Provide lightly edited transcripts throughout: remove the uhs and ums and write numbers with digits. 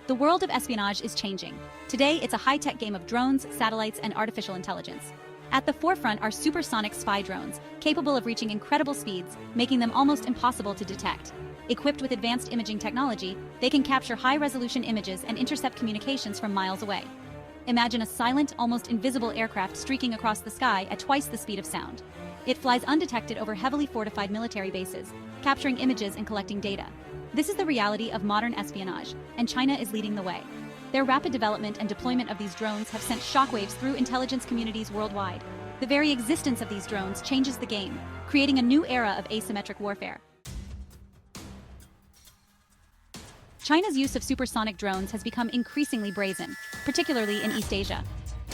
The world of espionage is changing. Today, it's a high-tech game of drones, satellites, and artificial intelligence. At the forefront are supersonic spy drones, capable of reaching incredible speeds, making them almost impossible to detect. Equipped with advanced imaging technology, they can capture high-resolution images and intercept communications from miles away. Imagine a silent, almost invisible aircraft streaking across the sky at twice the speed of sound. It flies undetected over heavily fortified military bases, capturing images and collecting data. This is the reality of modern espionage, and China is leading the way. Their rapid development and deployment of these drones have sent shockwaves through intelligence communities worldwide. The very existence of these drones changes the game, creating a new era of asymmetric warfare. China's use of supersonic drones has become increasingly brazen, particularly in East Asia.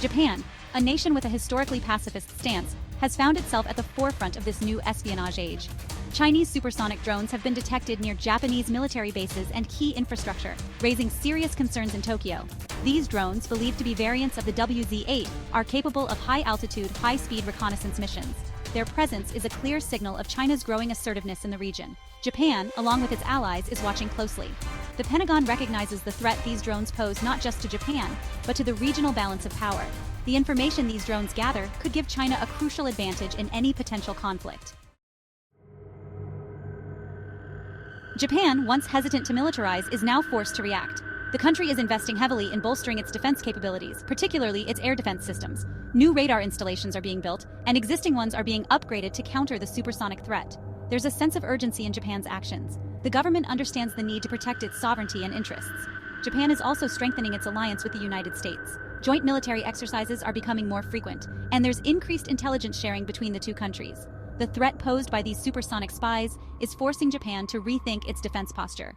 Japan, a nation with a historically pacifist stance, has found itself at the forefront of this new espionage age. Chinese supersonic drones have been detected near Japanese military bases and key infrastructure, raising serious concerns in Tokyo. These drones, believed to be variants of the WZ-8, are capable of high-altitude, high-speed reconnaissance missions. Their presence is a clear signal of China's growing assertiveness in the region. Japan, along with its allies, is watching closely. The Pentagon recognizes the threat these drones pose not just to Japan, but to the regional balance of power. The information these drones gather could give China a crucial advantage in any potential conflict. Japan, once hesitant to militarize, is now forced to react. The country is investing heavily in bolstering its defense capabilities, particularly its air defense systems. New radar installations are being built, and existing ones are being upgraded to counter the supersonic threat. There's a sense of urgency in Japan's actions. The government understands the need to protect its sovereignty and interests. Japan is also strengthening its alliance with the United States. Joint military exercises are becoming more frequent, and there's increased intelligence sharing between the two countries. The threat posed by these supersonic spies is forcing Japan to rethink its defense posture.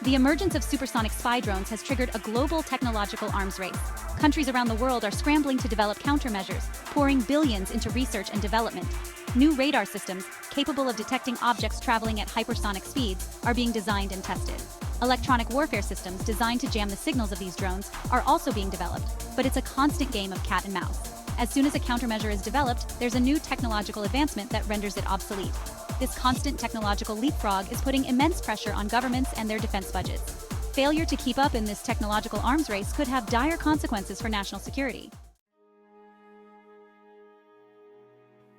The emergence of supersonic spy drones has triggered a global technological arms race. Countries around the world are scrambling to develop countermeasures, pouring billions into research and development. New radar systems, capable of detecting objects traveling at hypersonic speeds, are being designed and tested. Electronic warfare systems designed to jam the signals of these drones are also being developed, but it's a constant game of cat and mouse. As soon as a countermeasure is developed, there's a new technological advancement that renders it obsolete. This constant technological leapfrog is putting immense pressure on governments and their defense budgets. Failure to keep up in this technological arms race could have dire consequences for national security.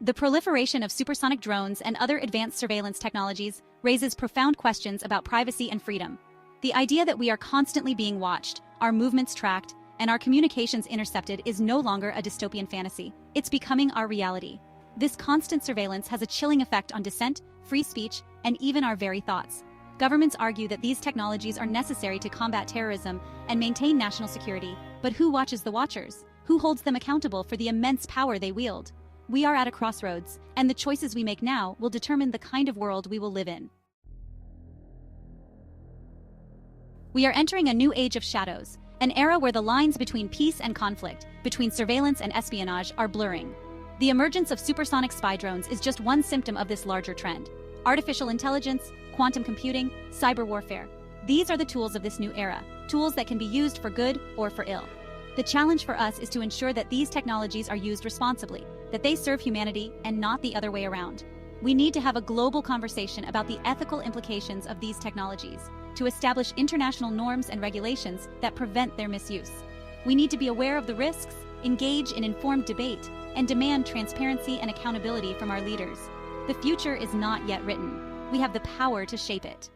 The proliferation of supersonic drones and other advanced surveillance technologies raises profound questions about privacy and freedom. The idea that we are constantly being watched, our movements tracked, and our communications intercepted is no longer a dystopian fantasy. It's becoming our reality. This constant surveillance has a chilling effect on dissent, free speech, and even our very thoughts. Governments argue that these technologies are necessary to combat terrorism and maintain national security, but who watches the watchers? Who holds them accountable for the immense power they wield? We are at a crossroads, and the choices we make now will determine the kind of world we will live in. We are entering a new age of shadows, an era where the lines between peace and conflict, between surveillance and espionage, are blurring. The emergence of supersonic spy drones is just one symptom of this larger trend. Artificial intelligence, quantum computing, cyber warfare. These are the tools of this new era, tools that can be used for good or for ill. The challenge for us is to ensure that these technologies are used responsibly, that they serve humanity and not the other way around. We need to have a global conversation about the ethical implications of these technologies, to establish international norms and regulations that prevent their misuse. We need to be aware of the risks, engage in informed debate, and demand transparency and accountability from our leaders. The future is not yet written. We have the power to shape it.